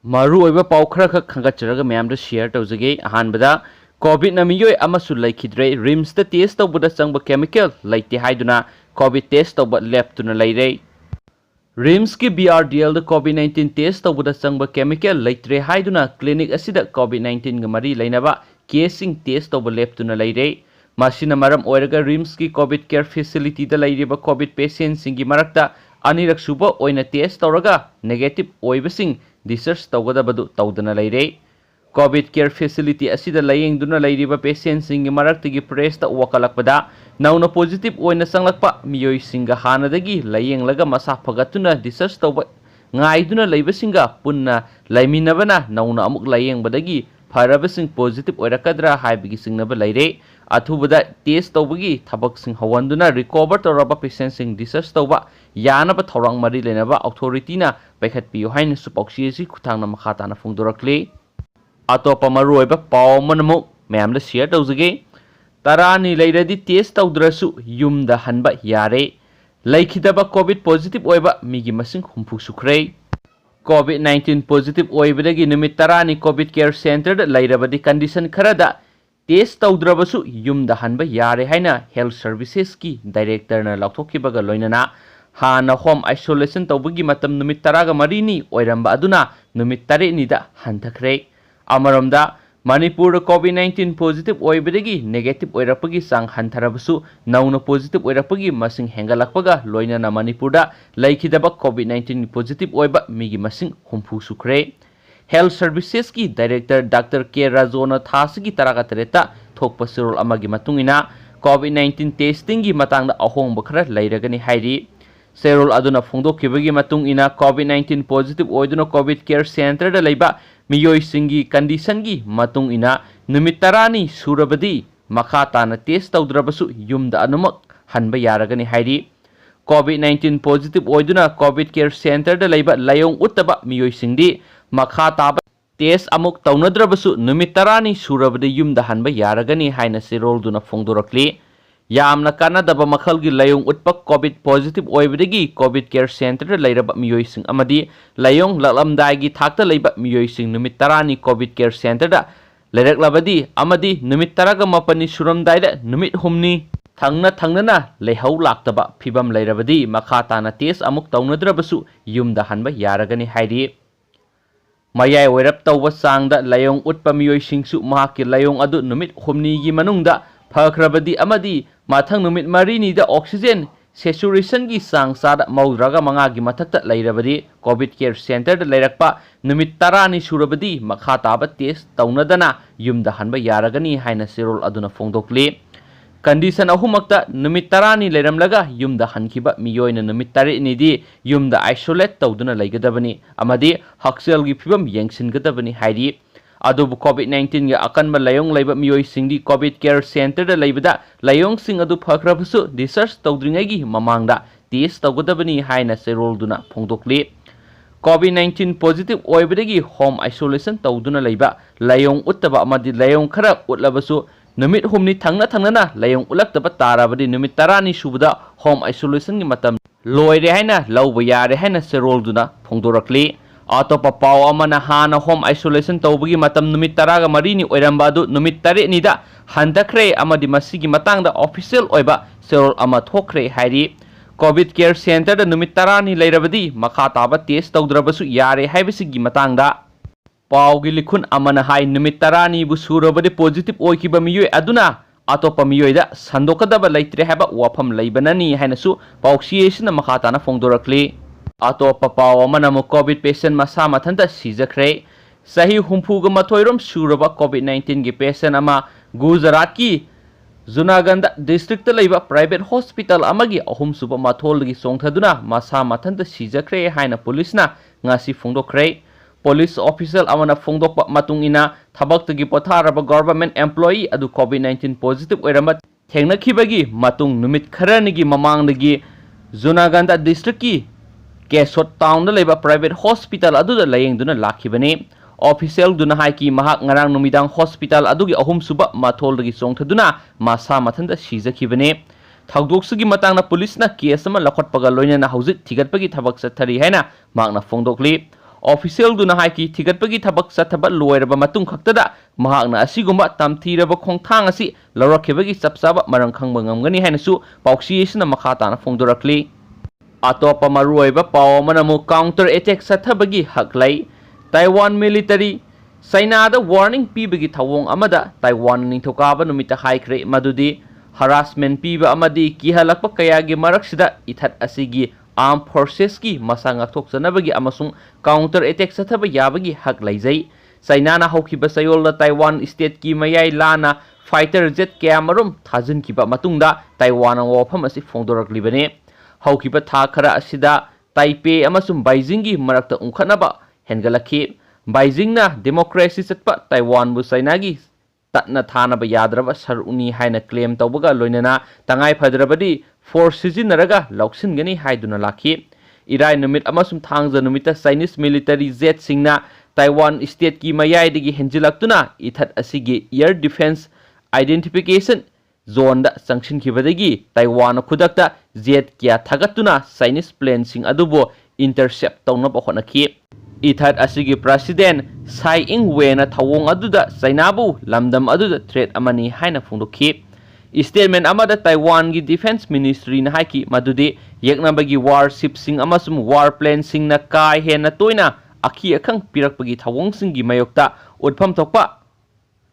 मारू ओइबा पाउ खरा खक खंगचरगा मैम शेयर तौजगे अहानबदा कोविड ना मियोय अमसु लैखिद्रे रिम्स द टेस्ट तौबदा चंगबा केमिकल लेite हाइदुना कोविड टेस्ट तौबा लेप्तुना लेire रिम्स की BRDL द कोविड 19 टेस्ट तौबदा चंगबा केमिकल लेट्रे हाइदुना क्लिनिक असिदा कोविड 19 ग मरी लेनबा केसिंग टेस्ट तौबा लेप्तुना लेire मासिना मरम ओइरगा रिम्स की कोविड केयर फैसिलिटी द लेरिबा कोविड पेशेंट सिंगी मरक्ता अनिरक सुबा ओइना टेस्ट तौरगा नेगेटिव ओइबसिंग डिस्चार्ज तौगदबदु तौदना लेire कोविड केयर फैसिलिटी असिदा लायेंगदुना लेरिबा पेशेंट सिंगी मरक्तगी प्रेस ता वकलकपदा नौना पॉजिटिव ओइना संगलकपा मियोय सिंगा हानदगी लायेंगलगा मसा फगतुना डिस्चार्ज तौबा ngaiduna leibasinga punna laiminabana nauna amuk layengbadagi farabasing positive oirakadra haibigi singnaba leire athubada test tawbagi thabak sing hawanduna recover toraba patient sing discharge tawba yanaba thorang mari lenaba authority na paikhatpiyo haina supauksi si khuthangna makhatana phungdorakle atopa maruiba pawmanmu mayamda share tawjage tarani leiradi test tawdrasu yumda hanba yare लाइखिदबा covid positive ओइबा मिगी मसिंग हुमफु सुख्रे covid 19 positive ओइबदगी निमित तरानी covid care center लाइरबदी कंडीशन खरदा टेस्ट तौद्रबसु युमदा हनबा यारे हाइना हेल्थ सर्विसेस की डायरेक्टर ना लौथोखिबगा लोइनना हाना होम आइसोलेशन तौबगी मतम निमित तरागा मरीनी ओइरंबा अदुना निमित तरेनिदा हंथखरे अमरमदा मणिपुर कोविड 19 पॉजिटिव ओइबदगी नेगेटिव ओइरपगी सांग हंथरबसु नौना पॉजिटिव ओइरपगी मसिंग हेंगलकपगा लोइनना मणिपुरदा लैखिदबा कोविड 19 पॉजिटिव ओइबा मिगी मसिंग हुमफु सुख्रे हेल्थ सर्विसेस की डायरेक्टर डॉक्टर के राजोना थासगी तरागा तरेता थोकपा सिरोल अमगी मतुंगिना कोविड 19 टेस्टिंग की मतंगदा अहोंग खरा लैरगनी हाइरी सेरोल अदुना फोंदोखिबगी मतुंगिना कोविड 19 पॉजिटिव ओइदुना कोविड केयर सेंटर दा लैबा मियोय सिंगी कंडीशन की मतुंग इना निमित तरानी सुरबदी मखा ताना टेस्ट तौद्रबसु युमदा अनुमक हनबा यारगनी हाइरी कोविड 19 पॉजिटिव ओइदुना कोविड केयर सेंटर दा लैबा लायोंग उत्तबा मियोय सिंगदी मखा ताबा टेस्ट अमुक तौनद्रबसु निमित तरानी सुरबदी युमदा हनबा यारगनी हाइना सिरोल दुना फोंदोरक्ली यामना कानादबा मखलगी लायोंग उत्पा कोविड पॉजिटिव ओइबदगी कोविड केयर सेंटर लैरबा मियोयसिंग अमदी लायोंग ललमदागी थाक्ता लैबा मियोयसिंग निमित तरानी कोविड केयर सेंटर दा लैरकलाबदी अमदी निमित तरागा मपनी सुरमदाइदा निमित हुमनी थंगना लेहौ लाक्तबा फिबम लैरबदी मखा ताना टेस्ट अमुक तौनद्रबसु युमदा हनबा यारगनी हाइरी मयाय ओइरप तौबा सांगदा लायोंग उत्पा मियोयसिंगसु महाकी लायोंग अदु निमित हुमनीगी मनुंगदा फखरबदी अमदी माथंग नुमित मरीनीदा ऑक्सीजन सैचुरेशन की सांग सादा मौद्रगा मंगागी मथक्ता लैरबदी कोविड केयर सेंटर लैरक्पा नुमित तरानी सुरबदी मखा ताबा टेस्ट तौनदना युमदा हनबा यारगनी हाइना सिरोल अदुना फोंदोक्ली कंडीशन अहुमक्ता नुमित तरानी लैरमलगा युमदा हनखिबा मियोयना नुमित तरेनिदी युमदा आइसोलेट तौदुना लैगदबनी अमदी हक्सेलगी फिबम यंगसिनगदबनी हाइरी अदुबु कोविड 19 गा अकनब लायोंग लैबा मियोय सिंगदी कोविड केयर सेंटर दा लैबदा लायोंग सिंग अदु फखरबसु research तौद्रिंगैगी ममांगदा test तौगदबनी हाइना सेरोलदुना फोंदोक्ली Covid 19 positive ओइबदगी home isolation तौदुना लैबा लायोंग उत्तबा अमदी लायोंग खरा उतलबसु निमित हुमनी थंगना लायोंग उलक्तबा ताराबदी निमित तरानी सुबदा होम आइसोलेशन की मतम लोइरे हाइना लौबा यारे हाइना सेरोलदुना फोंदोरक्ली अतोपा पाव अमना हाना होम आइसोलेशन तौबगी मतम नुमित तरागा मरीनी ओइरंबा अदु नुमित तरेनिदा हंतखरे अमदी मसिगी मतंगदा ऑफिशियल ओइबा सेरोल अमा थोखरे हाइरी कोविड केयर सेंटर दा नुमित तरानी लैरबदी मखा ताबा टेस्ट तौद्रबसु यारे हाइबसिगी मतंगदा पावगी लिखुन अमना हाइ नुमित तरानी बु सुरबदे पॉजिटिव ओइकिबा मियोय अदुना अतोपा मियोयदा संदोकदबा लैत्रे हाइबा वाफम लैबननी हाइनसु पाउसिएशन मखाताना फोंदोरक्ली अतोपा पाव अमनमु कोविड पेशेंट मसा मथंता सिजखरे सही हुमफुग मथोइरम सुरबा कोविड 19 की पेशेंट अमा गुजरात की जुनागंद डिस्ट्रिक्ट लैबा प्राइवेट हॉस्पिटल अमगी अहुम सुबा मथोलगी सोंथदुना मसा मथंता सिजखरे हाइना पुलिसना ngasi फोंदोखरे पुलिस ऑफिसर अमना फोंदोकपा मतुंगिना थबक्तगी पोथारबा गवर्नमेंट एम्प्लॉई अदु कोविड 19 पॉजिटिव ओइरम थेंगनखिबगी मतुंग नुमित खरनिगी ममांगदगी जुनागंद डिस्ट्रिक्ट की केसोट टाउन लेबा प्राइवेट हॉस्पिटल अदुदा लायेंगदुना लाखिबने ऑफिशियल दुना हाइकी महाक ngarang numidang हॉस्पिटल अदुगी अहुम सुबा माथोलदगी सोंथदुना मासा मथंदा सिजखिबने थौदोक्सुगी मतांगना पुलिसना केस अमा लखोटपगा लोइनना हौजिक थिगतपगी थबक चथरी हैना मागना फोंदोक्ली ऑफिशियल दुना हाइकी थिगतपगी थबक सथबा लोयरबा मतुंग खक्तदा महागना असिगुम्बा तमथीरबा खोंथांग असि लौरखिबगी चपचाबा मरंग खंगबा ngamgani hainasu pauksiyesna makha tana phongdorakli atopa maruoiba paw manamu counter attack sathabagi haklai Taiwan military China da warning pibagi thawong amada Taiwan ningthokaba numita haikre madudi harassment piba amadi kihalakpa kayagi maraksida ithat asigi armed forces ki masang thoksanabagi amasung counter attack sathaba yabagi hak laijai China na haukiba sayol da Taiwan state ki mayai lana fighter jet kamarum thajin kiba matungda Taiwan ang wafam asi phongdoraklibane haukiba tha khara asida Taipei amasung Beijing gi marakta ungkhanaba hengalakhi Beijing na democracy satpa Taiwan bu China gi tatna thanaba yadraba saruni haina claim tawbaga loinana tangai phadrabadi force sijinaraga lauksingani haiduna lakhi irai numit amasum thangja numita Chinese military jet singna Taiwan state ki mayai digi henjilaktuna ithat asigi air defense identification zone da sangshin khibadagi Taiwan khudakta jet kya thagatuna Chinese plane sing adubo intercept tawna bahonakhi ithat asigi president Tsai Ing-wen na thawong aduda China bu lamdam aduda threat amani haina phongdokhi statement amada Taiwan gi defense ministry na haiki madudi yeknabagi warship sing amasum warplane sing na kai hena toina akhi akhang pirakpagi thawong sing gi mayokta utpham thokpa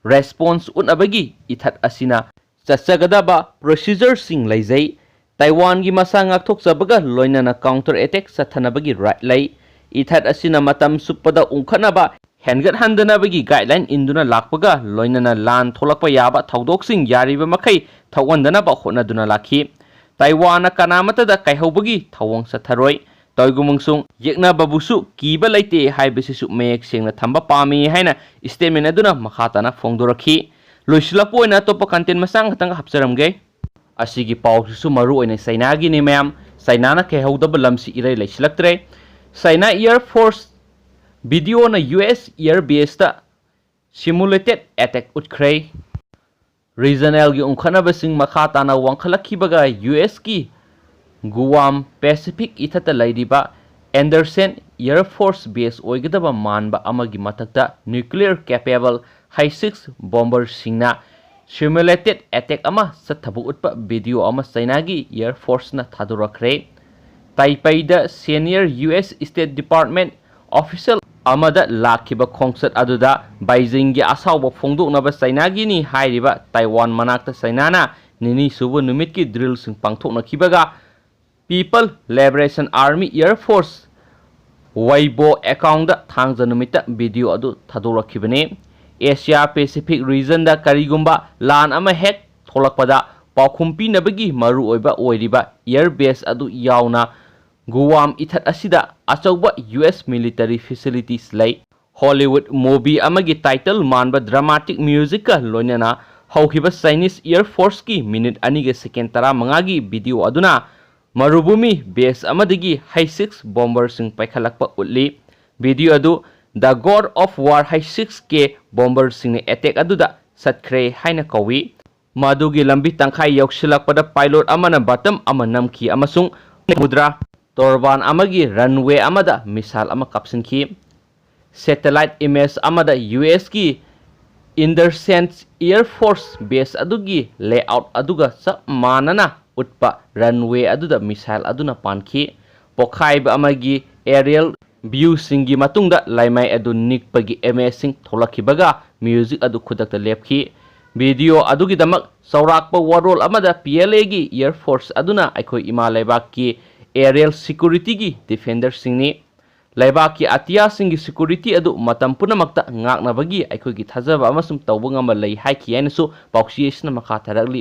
response unabagi ithat asina chachagadaba procedure sing laijai Taiwan gi masangak thoksabaga loinana counter attack sathanabagi right lai ithat asina matam suppada ungkhanaba hengat handanabagi guideline induna lakpaga loinana lan tholakpa yaba thaudok-sing yariba makai thawandana honaduna lakhi Taiwan kanamata da kaihobagi thawong satharoi toigumungsung yekna babusu kiba laite haibasisu mek sengna thamba pami haina statement aduna makhatana phongdorakhi loislapoina topa content masang hatang hapsaramge asigi pawsu maru oina China gi ni ma'am China na kaihodaba lamsi irai laisilaktre China Air Force video na US Air Base ta simulated attack utkhrei regional gi ungkhana basing makha tana wangkhalakhi baga US ki Guam Pacific ithata laidiba Anderson Air Force Base oigdaba manba amagi mathakta nuclear capable Hi-6 bomber singna simulated attack ama sathabu utpa video ama China gi Air Force na thadurakhre Taipei da senior US State Department official amada lakhiba khongsat aduda Beijing gi asawba phongdoknaba China gi ni hairiba Taiwan manakta China na nini subu numit ki drill sing pangthoknakibaga People Liberation Army Air Force Weibo account da thangja numita video adu thadorakhibane Asia Pacific region da karigumba lan ama hek tholakpada paukhumpi nabagi maru oiba oiriba air base adu yauna Guam ithat asida achauba US military facilities lai Hollywood movie amagi title manba dramatic music ka loinana haukiba Chinese Air Force ki minute aniga second tara mangagi video aduna marubumi base amadagi Hi-6 bomber sing paikhalakpa utli video adu the god of war Hi-6K bomber sing attack aduda satkhre haina kawi madugi lambi tangkhai yoksilakpada pilot amana batam amanamki amasung mudra Torban amagi runway amada misal ama kapsinki satellite image amada US ki Anderson Air Force Base adugi layout aduga sa manana utpa runway aduda misal aduna panki pokhaiba amagi aerial view singi matungda laimai adu nikpagi amazing tholakhibaga music adu khudakta lepki video adugi damak saurakpa warol amada PLA gi Air Force aduna aikhoi ima laibak ki aerial security gi defender singni laibak ki atia singi security adu matam punamakta ngaknabagi aikhoi gi thajaba amasum tawbangama lai haiki ainasu pauksiyesna makha tharakli